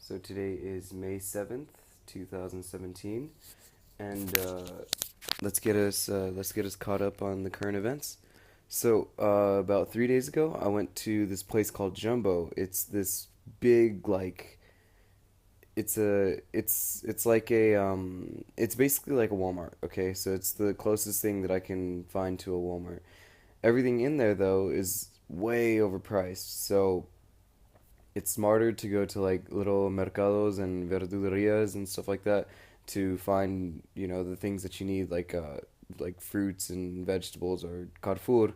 So today is May 7th, 2017, and let's get us caught up on the current events. So, about 3 days ago, I went to this place called Jumbo. It's this big it's like it's basically like a Walmart, okay? So it's the closest thing that I can find to a Walmart. Everything in there though is way overpriced. So it's smarter to go to like little mercados and verdurerias and stuff like that to find the things that you need like fruits and vegetables or Carrefour.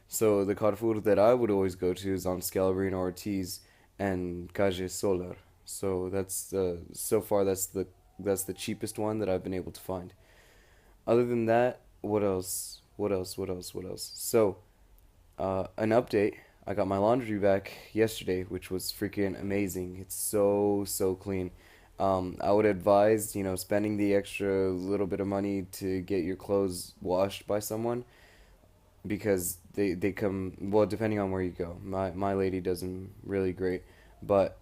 So the Carrefour that I would always go to is on Scalabrino Ortiz and Calle Solar. So so far that's the cheapest one that I've been able to find. Other than that, what else? What else? What else? What else? So an update. I got my laundry back yesterday, which was freaking amazing. It's so clean. I would advise, spending the extra little bit of money to get your clothes washed by someone because they come, well, depending on where you go. My lady does them really great, but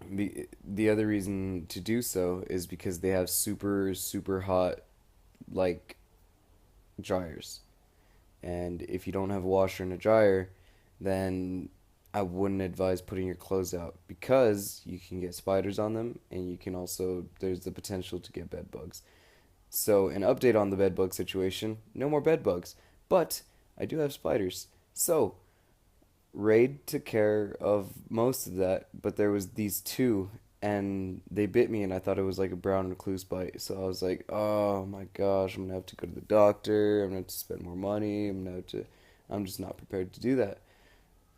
the other reason to do so is because they have super hot like dryers. And if you don't have a washer and a dryer, then I wouldn't advise putting your clothes out because you can get spiders on them and you can also there's the potential to get bed bugs. So, an update on the bed bug situation, no more bed bugs, but I do have spiders. So, Raid took care of most of that, but there was these two and they bit me and I thought it was like a brown recluse bite. So I was like, "Oh my gosh, I'm gonna have to go to the doctor. I'm gonna have to spend more money. I'm just not prepared to do that."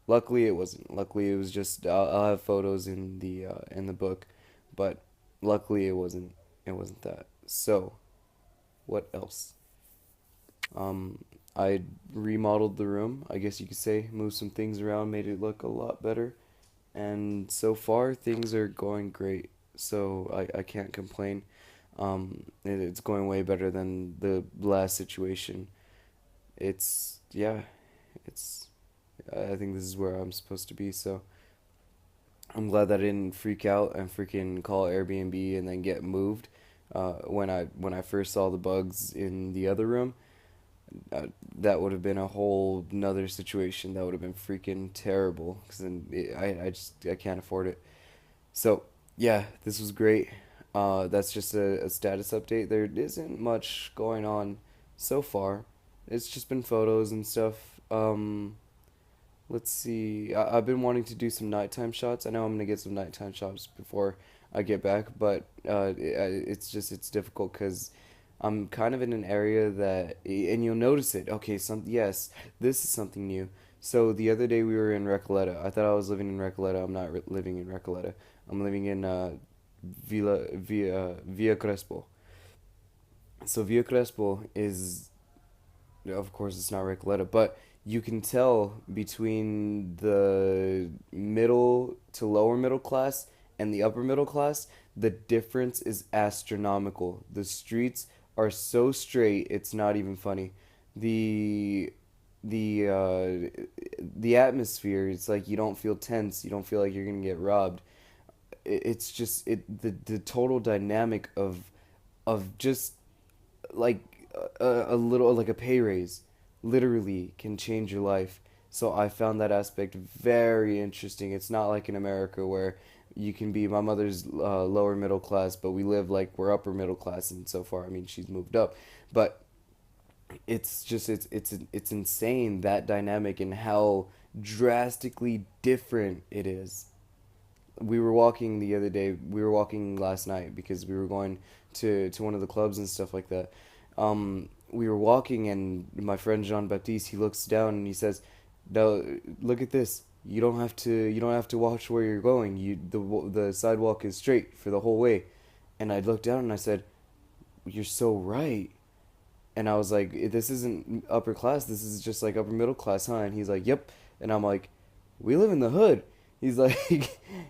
Luckily, it wasn't. Luckily, it was just I'll have photos in the book, but luckily it wasn't. It wasn't that. So, what else? I remodeled the room. I guess you could say moved some things around, made it look a lot better, and so far things are going great. So I can't complain. It's going way better than the last situation. It's yeah, it's I think this is where I'm supposed to be. So I'm glad that I didn't freak out and freaking call Airbnb and then get moved. When I first saw the bugs in the other room, that would have been a whole another situation. That would have been freaking terrible because then I can't afford it. So yeah, this was great. That's just a status update. There isn't much going on so far. It's just been photos and stuff. Let's see. I've been wanting to do some nighttime shots. I know I'm gonna get some nighttime shots before I get back, but it's difficult because I'm kind of in an area that, and you'll notice it. Okay, yes, this is something new. So the other day we were in Recoleta. I thought I was living in Recoleta. I'm not living in Recoleta. I'm living in Villa Crespo. So Villa Crespo is, of course, it's not Recoleta, but you can tell between the middle to lower middle class and the upper middle class, the difference is astronomical. The streets are so straight, it's not even funny. The the atmosphere, it's like you don't feel tense, you don't feel like you're gonna get robbed. It's just the total dynamic of just like a little like a pay raise literally can change your life. So I found that aspect very interesting. It's not like in America where you can be my mother's lower middle class, but we live like we're upper middle class, and so far, I mean, she's moved up, but it's insane that dynamic and how drastically different it is. We were walking the other day. We were walking last night because we were going to one of the clubs and stuff like that. We were walking, and my friend Jean Baptiste, he looks down and he says, "No, look at this. You don't have to watch where you're going. The sidewalk is straight for the whole way." And I looked down and I said, "You're so right." And I was like, "This isn't upper class. This is just like upper middle class, huh?" And he's like, "Yep." And I'm like, "We live in the hood." He's like,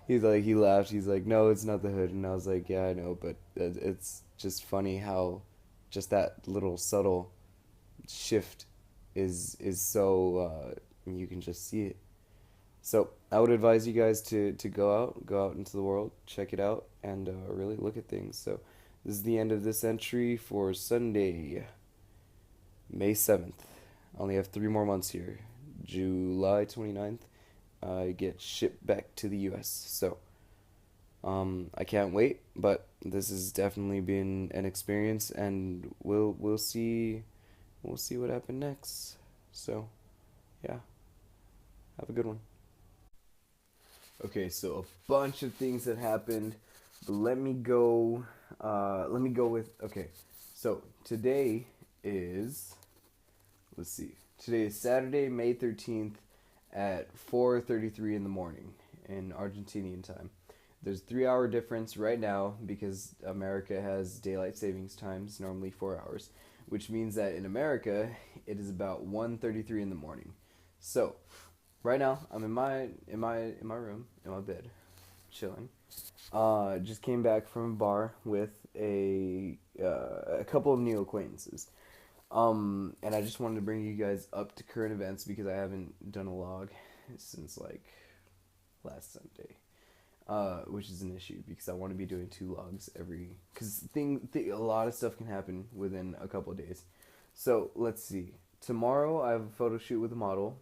he laughed. He's like, "No, it's not the hood." And I was like, "Yeah, I know, but it's just funny how just that little subtle shift is so you can just see it." So I would advise you guys to go out into the world, check it out, and really look at things. So, this is the end of this entry for Sunday, May 7th. I only have 3 more months here. July 29th, I get shipped back to the US. So, I can't wait, but this has definitely been an experience, and we'll see what happened next. So, yeah, have a good one. Okay, so a bunch of things that happened, but let me go. Let me go with. Okay, so today is. Let's see. Today is Saturday, May 13th, at 4:33 in the morning in Argentinian time. There's 3 hour difference right now because America has daylight savings times, normally 4 hours, which means that in America it is about 1:33 in the morning. So right now I'm in my room in my bed, chilling. Just came back from a bar with a couple of new acquaintances. And I just wanted to bring you guys up to current events because I haven't done a log since like last Sunday, which is an issue because I want to be doing 2 logs every because a lot of stuff can happen within a couple of days. So let's see. Tomorrow I have a photo shoot with a model.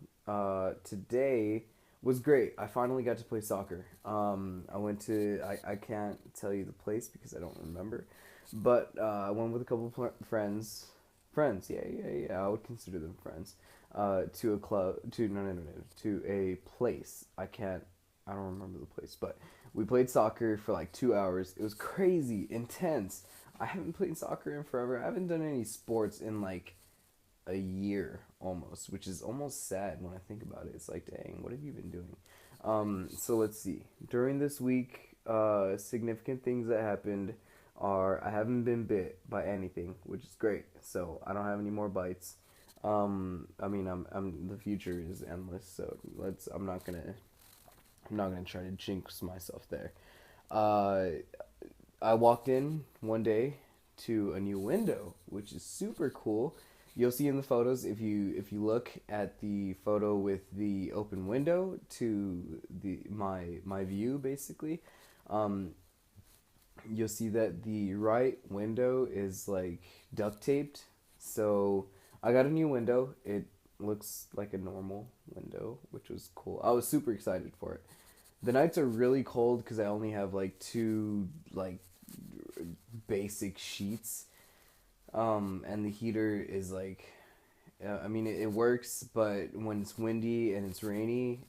Today was great. I finally got to play soccer. I went to I can't tell you the place because I don't remember, but I went with a couple of friends. Friends, yeah, yeah, yeah. I would consider them friends. To a club, to no, no, no, no, to a place. I don't remember the place, but we played soccer for like 2 hours. It was crazy, intense. I haven't played soccer in forever. I haven't done any sports in like a year almost, which is almost sad when I think about it. It's like, dang, what have you been doing? So let's see. During this week, significant things that happened are I haven't been bit by anything, which is great. So I don't have any more bites. I mean, the future is endless, so I'm not gonna try to jinx myself there. Uh, I walked in one day to a new window, which is super cool. You'll see in the photos if you look at the photo with the open window to my view basically, um, you'll see that the right window is like duct taped. So I got a new window. It looks like a normal window, which was cool. I was super excited for it. The nights are really cold because I only have like two like basic sheets, and the heater is like, I mean, it works, but when it's windy and it's rainy,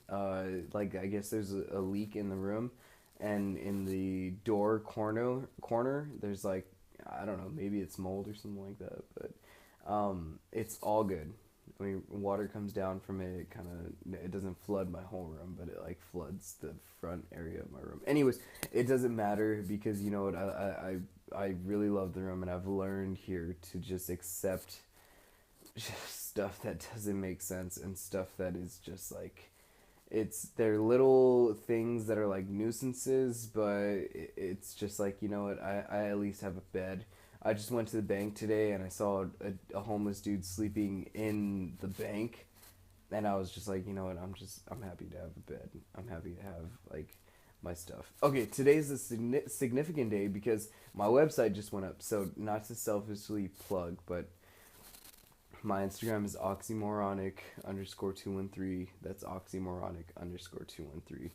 like I guess there's a leak in the room, and in the door corner, there's like, I don't know, maybe it's mold or something like that, but it's all good. I mean, water comes down from it. It doesn't flood my whole room, but it like floods the front area of my room. Anyways, it doesn't matter because you know what, I really love the room, and I've learned here to just accept stuff that doesn't make sense and stuff that is just like they're little things that are like nuisances, but it's just like, you know what, I at least have a bed. I just went to the bank today and I saw a homeless dude sleeping in the bank, and I was just like, you know what, I'm happy to have a bed. I'm happy to have like my stuff. Okay, today's a significant day because my website just went up. So not to selfishly plug, but my Instagram is oxymoronic underscore 213. That's oxymoronic underscore 213.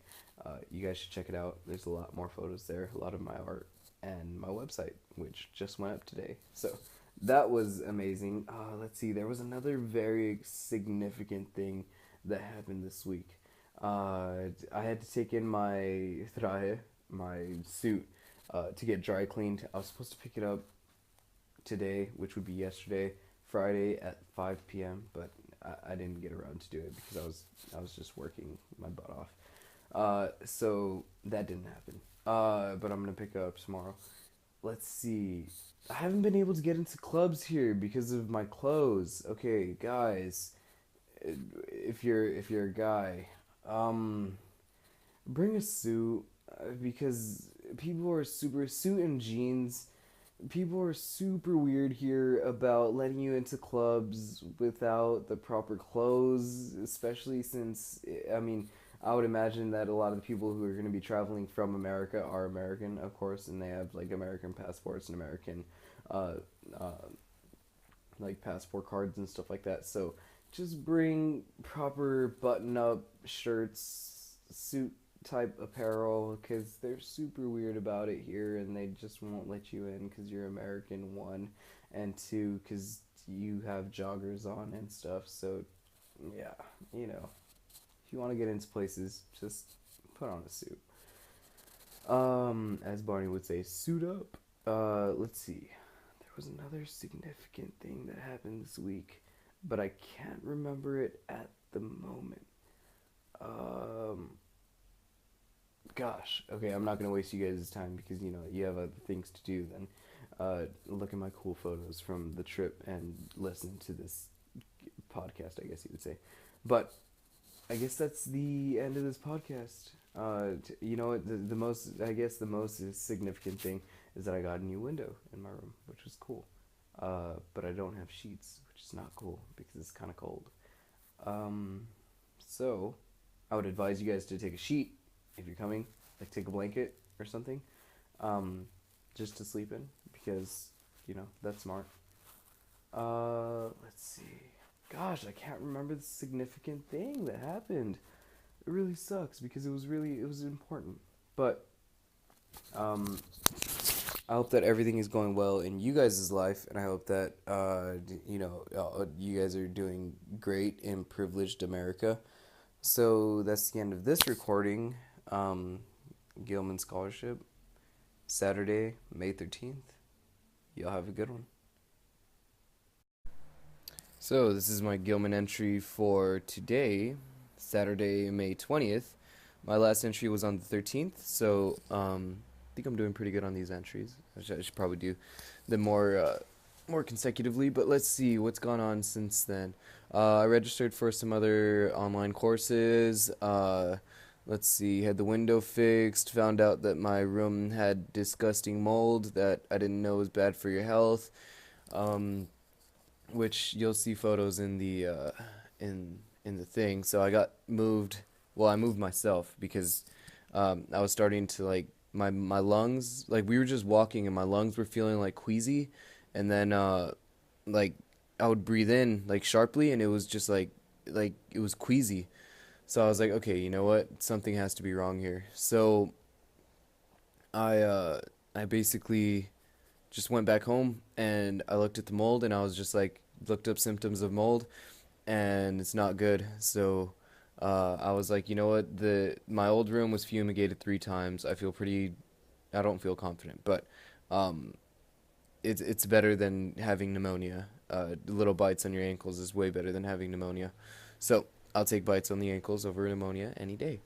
You guys should check it out. There's a lot more photos there, a lot of my art, and my website, which just went up today. So that was amazing. Let's see, there was another very significant thing that happened this week. I had to take in my traje, my suit, to get dry cleaned. I was supposed to pick it up today, which would be yesterday, Friday at 5 p.m. But I didn't get around to do it because I was just working my butt off. So that didn't happen. But I'm gonna pick it up tomorrow. Let's see. I haven't been able to get into clubs here because of my clothes. Okay, guys, if you're a guy, um, bring a suit because people are super suit and jeans. People are super weird here about letting you into clubs without the proper clothes, especially since, I mean, I would imagine that a lot of the people who are going to be traveling from America are American, of course, and they have like American passports and American uh, uh, like passport cards and stuff like that. So just bring proper button up shirts, suit type apparel because they're super weird about it here and they just won't let you in because you're American, one, and two, because you have joggers on and stuff. So, yeah, you know, if you want to get into places, just put on a suit. As Barney would say, suit up. Let's see. There was another significant thing that happened this week, but I can't remember it at the moment. Um, Gosh, okay, I'm not gonna waste you guys' time because you know you have other things to do than look at my cool photos from the trip and listen to this podcast. I guess you would say, but I guess that's the end of this podcast. You know what? The most, I guess, the most significant thing is that I got a new window in my room, which was cool. But I don't have sheets, which is not cool because it's kind of cold. Um, so I would advise you guys to take a sheet if you're coming, like take a blanket or something, um, just to sleep in because you know that's smart. Let's see. Gosh, I can't remember the significant thing that happened. It really sucks because it was important. But um, I hope that everything is going well in you guys' life, and I hope that you know you guys are doing great in privileged America. So that's the end of this recording. Um, Gilman Scholarship, Saturday, May 13th. Y'all have a good one. So this is my Gilman entry for today, Saturday, May 20th. My last entry was on the 13th, so I think I'm doing pretty good on these entries. I should probably do them more consecutively, but let's see what's gone on since then. I registered for some other online courses. Let's see, had the window fixed, found out that my room had disgusting mold that I didn't know was bad for your health. Um, which you'll see photos in the in the thing. So I got moved. Well, I moved myself because I was starting to like my lungs. Like we were just walking, and my lungs were feeling like queasy, and then like I would breathe in like sharply, and it was just like it was queasy. So I was like, okay, you know what? Something has to be wrong here. So I basically just went back home and I looked at the mold and I was just like looked up symptoms of mold and it's not good. So I was like, you know what? The my old room was fumigated 3 times. I feel pretty. I don't feel confident, but um, it's better than having pneumonia. Little bites on your ankles is way better than having pneumonia. So I'll take bites on the ankles over pneumonia any day.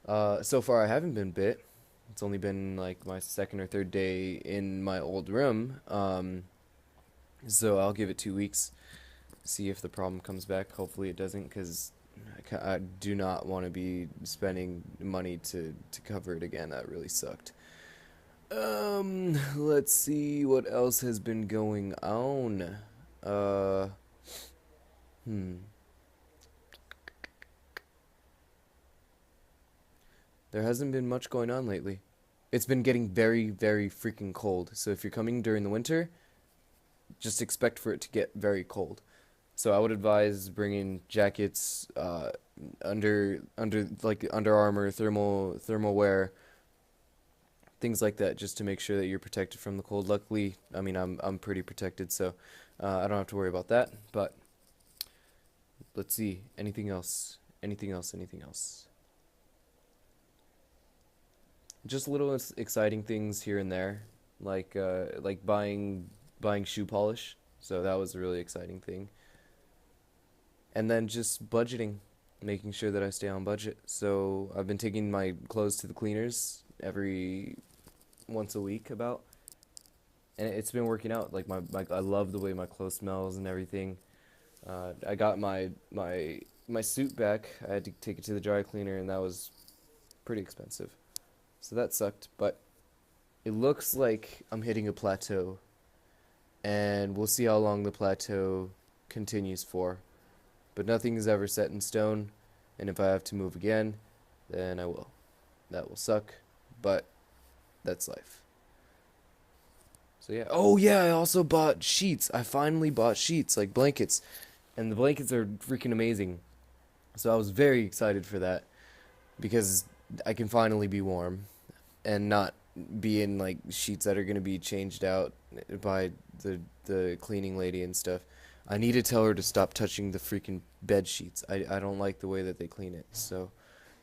So far I haven't been bit. It's only been like my second or third day in my old room. So I'll give it 2 weeks, see if the problem comes back. Hopefully it doesn't, because I do not want to be spending money to cover it again. That really sucked. Let's see what else has been going on. Uh, hmm. There hasn't been much going on lately. It's been getting very, very freaking cold. So if you're coming during the winter, just expect for it to get very cold. So I would advise bringing jackets, under like Under Armour, thermal wear, things like that, just to make sure that you're protected from the cold. Luckily, I mean I'm pretty protected, so I don't have to worry about that. But let's see, anything else? Anything else? Anything else? Just little exciting things here and there, like buying shoe polish. So that was a really exciting thing. And then just budgeting, making sure that I stay on budget. So I've been taking my clothes to the cleaners every once a week about, and it's been working out. Like I love the way my clothes smells and everything. I got my suit back. I had to take it to the dry cleaner, and that was pretty expensive. So that sucked, but it looks like I'm hitting a plateau, and we'll see how long the plateau continues for. But nothing is ever set in stone, and if I have to move again, then I will. That will suck, but that's life. So yeah. Oh yeah, I also bought sheets. I finally bought sheets, like blankets, and the blankets are freaking amazing. So I was very excited for that because I can finally be warm and not be in like sheets that are gonna be changed out by the cleaning lady and stuff. I need to tell her to stop touching the freaking bed sheets. I don't like the way that they clean it. So,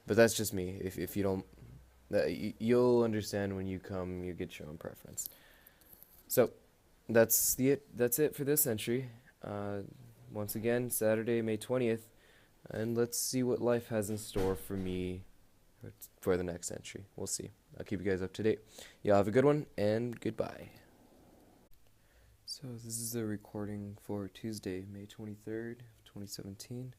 but that's just me. If you don't, you'll understand when you come. You get your own preference. So that's it for this entry. Uh, Once again, Saturday, May 20th, and let's see what life has in store for me for the next entry. We'll see. I'll keep you guys up to date. Y'all have a good one, and goodbye. So this is a recording for Tuesday, May 23rd, 2017.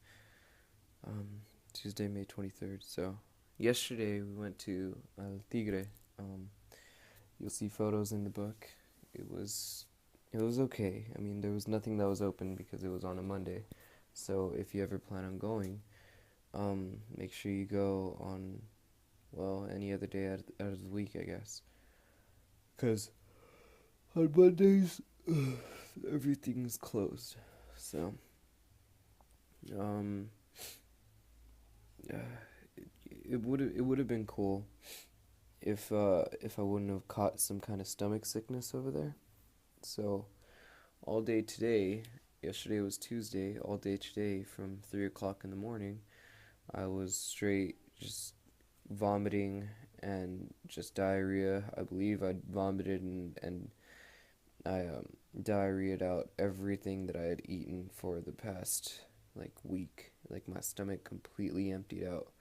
Um, Tuesday, May 23rd. So yesterday we went to El Tigre. Um, you'll see photos in the book. It was okay. I mean, there was nothing that was open because it was on a Monday. So if you ever plan on going, make sure you go on, well, any other day out of the week, I guess. Because on Mondays, everything's closed. So, um, uh, it would have been cool if I wouldn't have caught some kind of stomach sickness over there. So all day today, yesterday was Tuesday, all day today from 3 o'clock in the morning, I was straight just vomiting and just diarrhea. I believe I vomited and I diarrheaed out everything that I had eaten for the past like week. Like my stomach completely emptied out.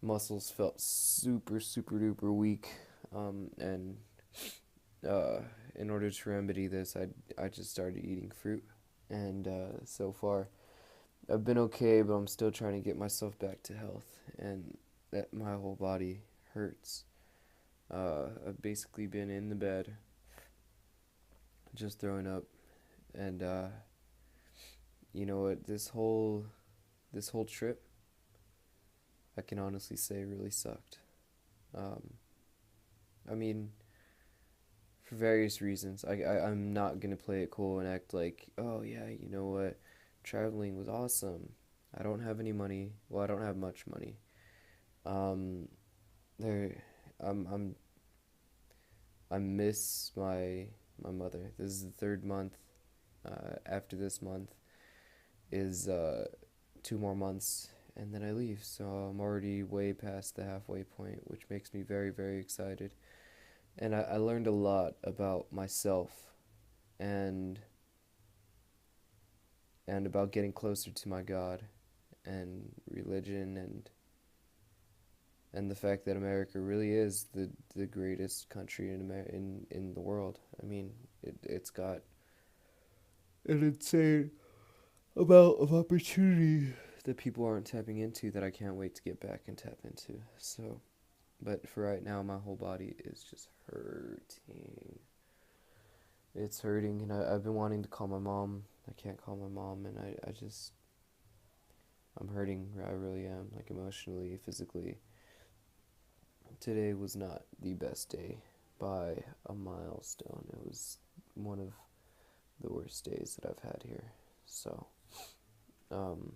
Muscles felt super super duper weak. And uh, in order to remedy this, I just started eating fruit, and so far I've been okay, but I'm still trying to get myself back to health, and that my whole body hurts. I've basically been in the bed, just throwing up, and you know what? This whole trip, I can honestly say, really sucked. Um, I mean, for various reasons. I'm not gonna play it cool and act like, oh yeah, you know what, traveling was awesome. I don't have any money. Well, I don't have much money. Um, there, I'm I miss my mother. This is the third month. After this month is 2 more months, and then I leave. So I'm already way past the halfway point, which makes me very very excited. And I learned a lot about myself and about getting closer to my God and religion and the fact that America really is the greatest country in the world. I mean, it's got an insane amount of opportunity that people aren't tapping into that I can't wait to get back and tap into. So, but for right now, my whole body is just hurting. It's hurting, and I've been wanting to call my mom. I can't call my mom, and I just, I'm hurting. I really am, like emotionally, physically. Today was not the best day by a milestone. It was one of the worst days that I've had here. So, um,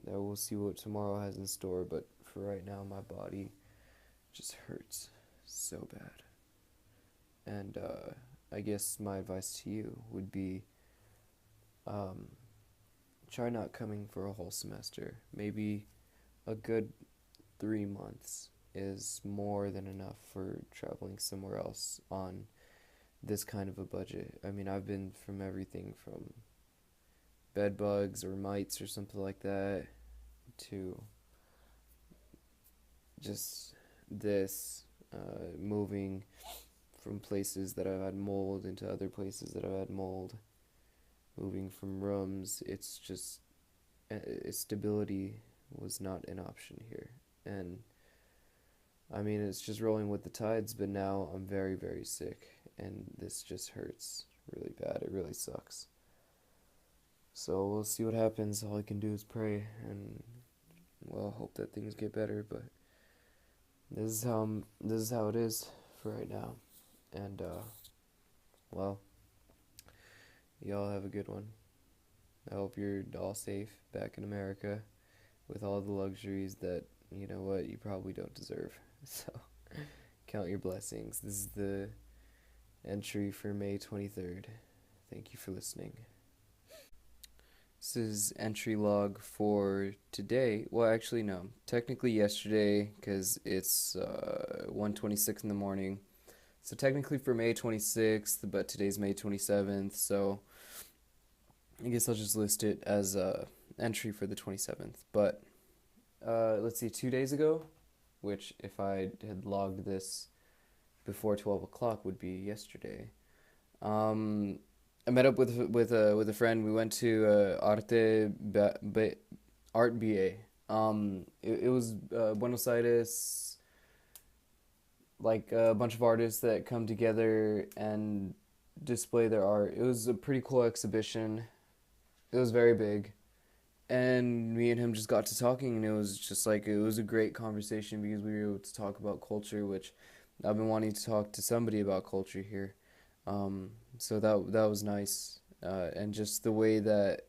now we'll see what tomorrow has in store, but for right now, my body just hurts so bad. And I guess my advice to you would be um, try not coming for a whole semester. Maybe a good 3 months is more than enough for traveling somewhere else on this kind of a budget. I mean, I've been from everything from bed bugs or mites or something like that to just this moving from places that I've had mold into other places that I've had mold, moving from rooms. It's just stability was not an option here. And I mean, it's just rolling with the tides, but now I'm very, very sick, and this just hurts really bad. It really sucks. So we'll see what happens. All I can do is pray and, well, hope that things get better, but this is how it is for right now. And well, y'all have a good one. I hope you're all safe back in America with all the luxuries that you know what you probably don't deserve. So count your blessings. This is the entry for May 23rd. Thank you for listening. This is entry log for today. Well, actually, no. Technically yesterday, because it's 1:26 in the morning. So technically for May 26th, but today's May 27th. So I guess I'll just list it as a entry for the 27th. But let's see, 2 days ago, which if I had logged this before 12 o'clock would be yesterday. Um, I met up with a friend. We went to Art BA. It was Buenos Aires, like a bunch of artists that come together and display their art. It was a pretty cool exhibition. It was very big, and me and him just got to talking, and it was just like it was a great conversation because we were able to talk about culture, which I've been wanting to talk to somebody about culture here. So that was nice, and just the way that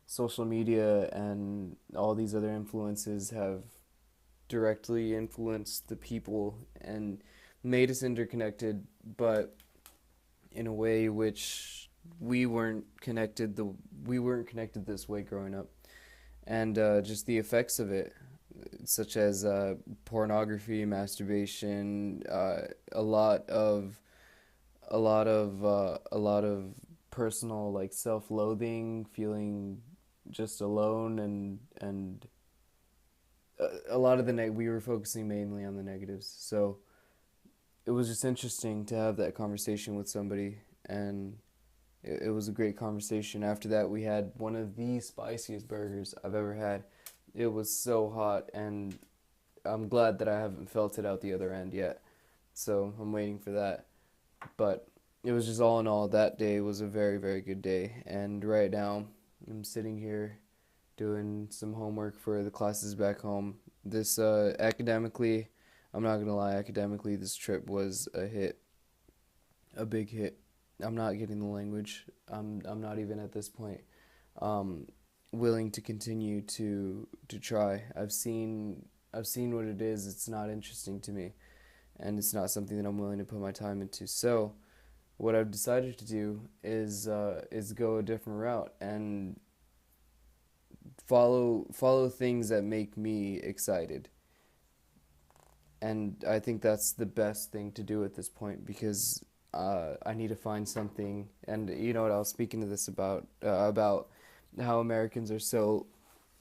social media and all these other influences have directly influenced the people and made us interconnected, but in a way which we weren't connected this way growing up, and just the effects of it, such as pornography, masturbation, a lot of personal like self-loathing, feeling just alone, and a lot of we were focusing mainly on the negatives. So it was just interesting to have that conversation with somebody, and it was a great conversation. After that, we had one of the spiciest burgers I've ever had. It was so hot, and I'm glad that I haven't felt it out the other end yet. So I'm waiting for that. But it was just all in all, that day was a very, very good day. And right now, I'm sitting here doing some homework for the classes back home. This academically, I'm not gonna lie, academically, this trip was a hit, a big hit. I'm not getting the language. I'm not even at this point um, willing to continue to try. I've seen what it is. It's not interesting to me, and it's not something that I'm willing to put my time into. So what I've decided to do is go a different route and follow things that make me excited. And I think that's the best thing to do at this point because I need to find something. And you know what? I was speaking to this about how Americans are so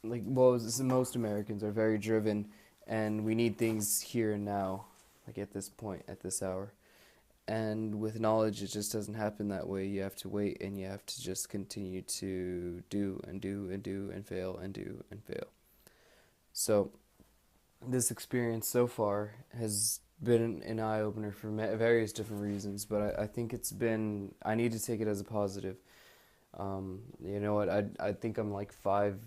like well, most Americans are very driven, and we need things here and now, like at this point, at this hour. And with knowledge, it just doesn't happen that way. You have to wait, and you have to just continue to do and do and do and fail and do and fail. So this experience so far has been an eye opener for various different reasons, but I think it's been. I need to take it as a positive. You know what? I think I'm like five.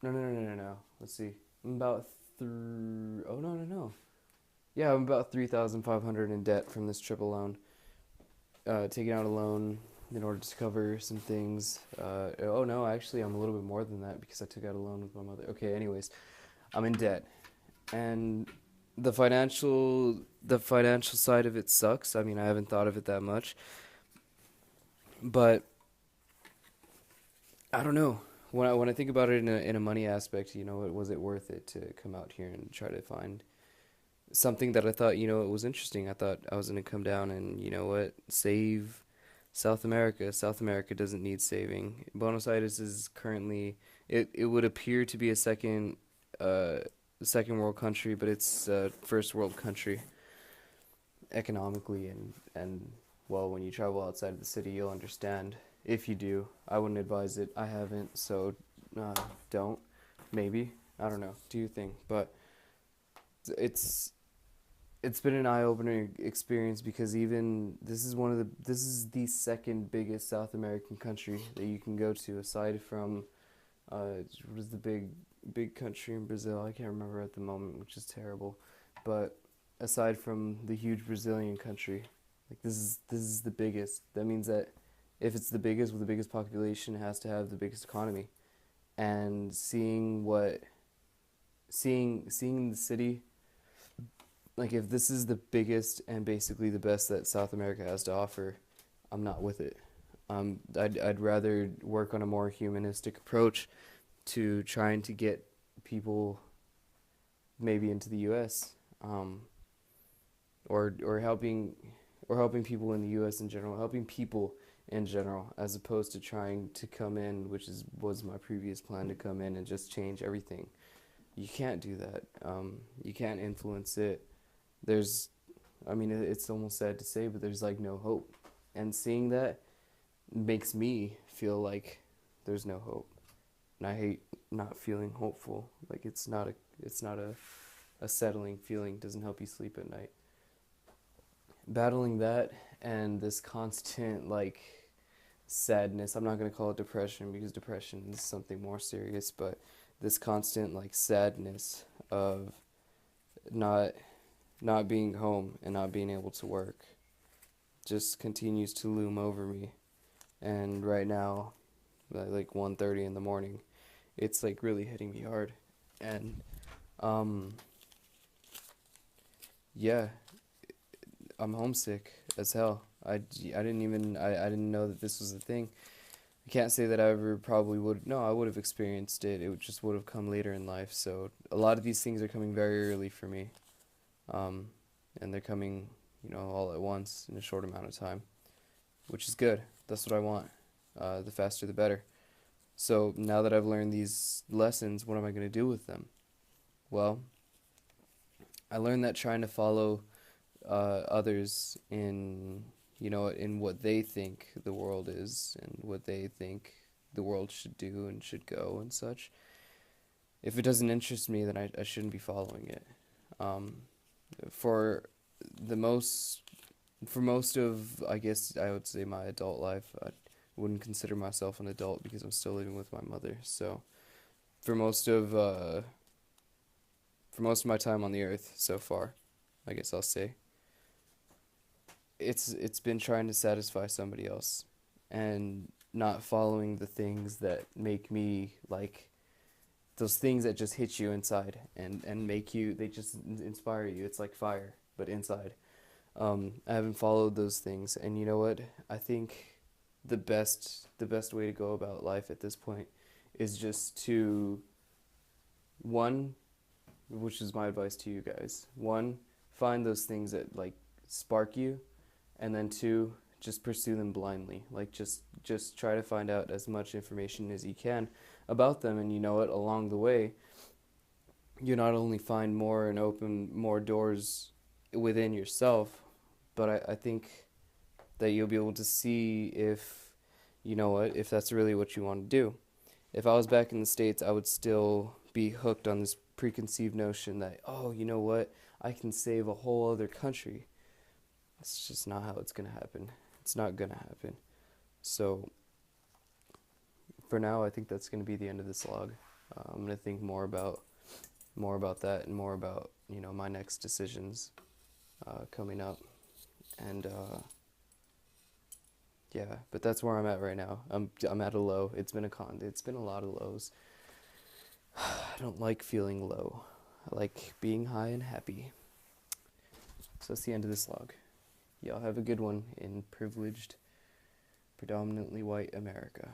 No, no, no, no, no, no. Let's see. I'm about Oh no, no, no. Yeah, I'm about 3,500 in debt from this trip alone. Taking out a loan in order to cover some things. Oh no, actually, I'm a little bit more than that because I took out a loan with my mother. Okay, anyways, I'm in debt, and the financial side of it sucks. I mean, I haven't thought of it that much, but I don't know. When I think about it in a money aspect, you know, was it worth it to come out here and try to find something that I thought, you know, it was interesting. I thought I was gonna come down and, you know what, save South America. South America doesn't need saving. Buenos Aires is currently it would appear to be a uh second world country, but it's a first world country economically, and well, when you travel outside of the city, you'll understand. If you do, I wouldn't advise it. I haven't, so uh, don't. Maybe, I don't know. Do your thing, but it's it's been an eye-opening experience because even this is the second biggest South American country that you can go to aside from what is the big country in Brazil? I can't remember at the moment, which is terrible. But aside from the huge Brazilian country. Like this is the biggest. That means that if it's the biggest with the biggest population, it has to have the biggest economy. And seeing the city, like if this is the biggest and basically the best that South America has to offer, I'm not with it. I'd rather work on a more humanistic approach to trying to get people maybe into the U.S. Um, or helping people in the U.S. in general, helping people in general, as opposed to trying to come in, which is was my previous plan to come in and just change everything. You can't do that. You can't influence it. There's, I mean, it's almost sad to say, but there's like no hope. And seeing that makes me feel like there's no hope. And I hate not feeling hopeful. Like it's not a settling feeling. It doesn't help you sleep at night. Battling that and this constant like sadness. I'm not going to call it depression because depression is something more serious, but this constant like sadness of not not being home and not being able to work just continues to loom over me. And right now, at like 1:30 in the morning, it's like really hitting me hard. And um yeah, I'm homesick as hell. I didn't know that this was a thing. I can't say that I ever probably would. No, I would have experienced it. It just would have come later in life. So a lot of these things are coming very early for me, um, and they're coming, all at once in a short amount of time, which is good. That's what I want. The faster, the better. So now that I've learned these lessons, what am I going to do with them? Well, I learned that trying to follow others in what they think the world is and what they think the world should do and should go and such. If it doesn't interest me, then I shouldn't be following it. Um, for the most for most of I guess I would say my adult life, I wouldn't consider myself an adult because I'm still living with my mother. So for most of uh, for most of my time on the earth so far, I guess I'll say it's been trying to satisfy somebody else and not following the things that make me like those things that just hit you inside and make you they just inspire you. It's like fire but inside. I haven't followed those things, and you know what? I think the best way to go about life at this point is just to one, which is my advice to you guys. One, find those things that like spark you, and then two, just pursue them blindly. Like just try to find out as much information as you can about them, and you know what? Along the way, you not only find more and open more doors within yourself, but I think that you'll be able to see if you know what if that's really what you want to do. If I was back in the States, I would still be hooked on this preconceived notion that, oh, you know what, I can save a whole other country. It's just not how it's gonna happen. It's not gonna happen. So for now, I think that's gonna be the end of this log. I'm gonna think more about that and more about my next decisions coming up, and yeah. But that's where I'm at right now. I'm at a low. It's been a lot of lows. I don't like feeling low. I like being high and happy. So that's the end of this log. Y'all have a good one in privileged, predominantly white America.